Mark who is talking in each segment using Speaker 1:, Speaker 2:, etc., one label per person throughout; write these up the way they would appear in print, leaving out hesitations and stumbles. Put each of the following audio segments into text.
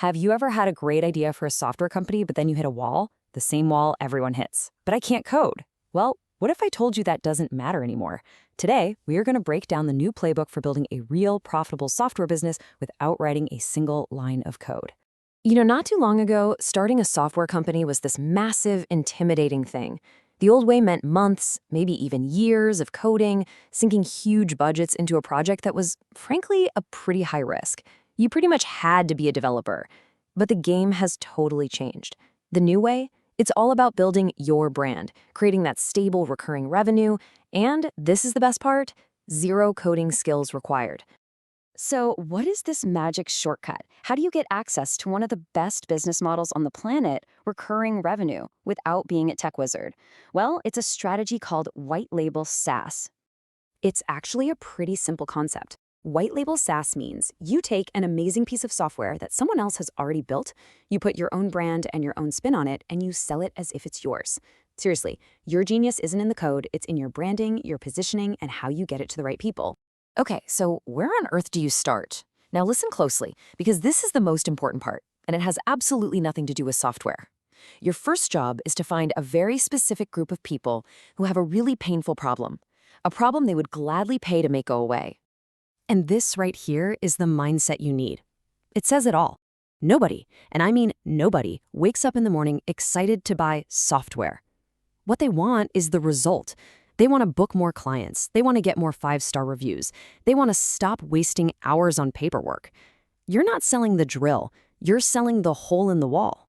Speaker 1: Have you ever had a great idea for a software company, but then you hit a wall? The same wall everyone hits. But I can't code. Well, what if I told you that doesn't matter anymore? Today, we are going to break down the new playbook for building a real profitable software business without writing a single line of code. Not too long ago, starting a software company was this massive, intimidating thing. The old way meant months, maybe even years of coding, sinking huge budgets into a project that was, frankly, a pretty high risk. You pretty much had to be a developer. But the game has totally changed. The new way? It's all about building your brand, creating that stable recurring revenue, and, this is the best part, zero coding skills required. So what is this magic shortcut? How do you get access to one of the best business models on the planet, recurring revenue, without being a tech wizard? Well, it's a strategy called white label SaaS. It's actually a pretty simple concept. White label SaaS means you take an amazing piece of software that someone else has already built, you put your own brand and your own spin on it, and you sell it as if it's yours. Seriously, your genius isn't in the code, it's in your branding, your positioning, and how you get it to the right people. Okay, so where on earth do you start? Now listen closely, because this is the most important part, and it has absolutely nothing to do with software. Your first job is to find a very specific group of people who have a really painful problem, a problem they would gladly pay to make go away. And this right here is the mindset you need. It says it all. Nobody, and I mean nobody, wakes up in the morning excited to buy software. What they want is the result. They want to book more clients. They want to get more 5-star reviews. They want to stop wasting hours on paperwork. You're not selling the drill. You're selling the hole in the wall.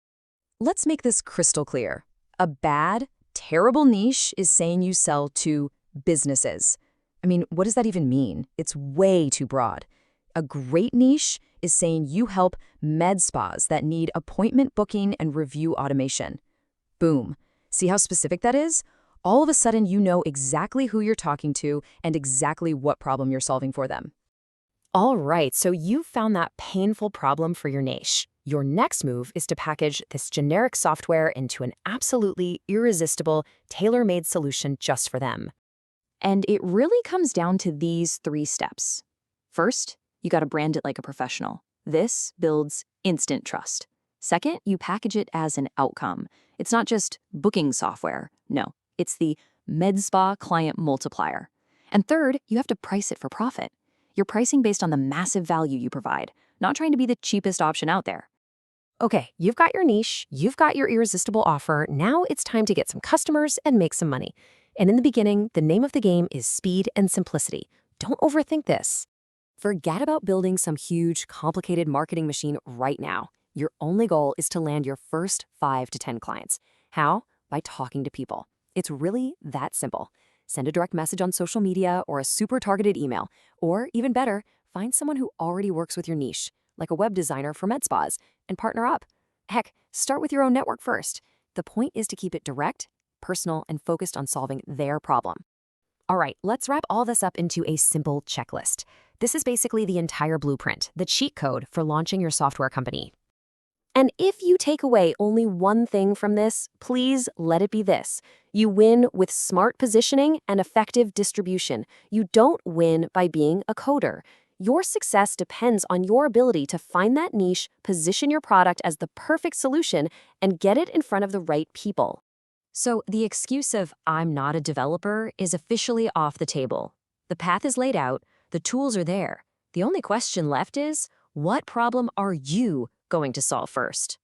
Speaker 1: Let's make this crystal clear. A bad, terrible niche is saying you sell to businesses. I mean, what does that even mean? It's way too broad. A great niche is saying you help med spas that need appointment booking and review automation. Boom. See how specific that is? All of a sudden, you know exactly who you're talking to and exactly what problem you're solving for them. All right, so you've found that painful problem for your niche. Your next move is to package this generic software into an absolutely irresistible, tailor-made solution just for them. And it really comes down to these 3 steps. First, you got to brand it like a professional. This builds instant trust. Second, you package it as an outcome. It's not just booking software. No, it's the med spa client multiplier. And third, you have to price it for profit. You're pricing based on the massive value you provide, not trying to be the cheapest option out there. Okay, you've got your niche, you've got your irresistible offer. Now it's time to get some customers and make some money. And in the beginning, the name of the game is speed and simplicity. Don't overthink this. Forget about building some huge, complicated marketing machine right now. Your only goal is to land your first 5 to 10 clients. How? By talking to people. It's really that simple. Send a direct message on social media or a super targeted email. Or even better, find someone who already works with your niche, like a web designer for med spas, and partner up. Heck, start with your own network first. The point is to keep it direct, personal, and focused on solving their problem. All right, let's wrap all this up into a simple checklist. This is basically the entire blueprint, the cheat code for launching your software company. And if you take away only one thing from this, please let it be this. You win with smart positioning and effective distribution. You don't win by being a coder. Your success depends on your ability to find that niche, position your product as the perfect solution, and get it in front of the right people. So the excuse of "I'm not a developer" is officially off the table. The path is laid out, the tools are there. The only question left is, what problem are you going to solve first?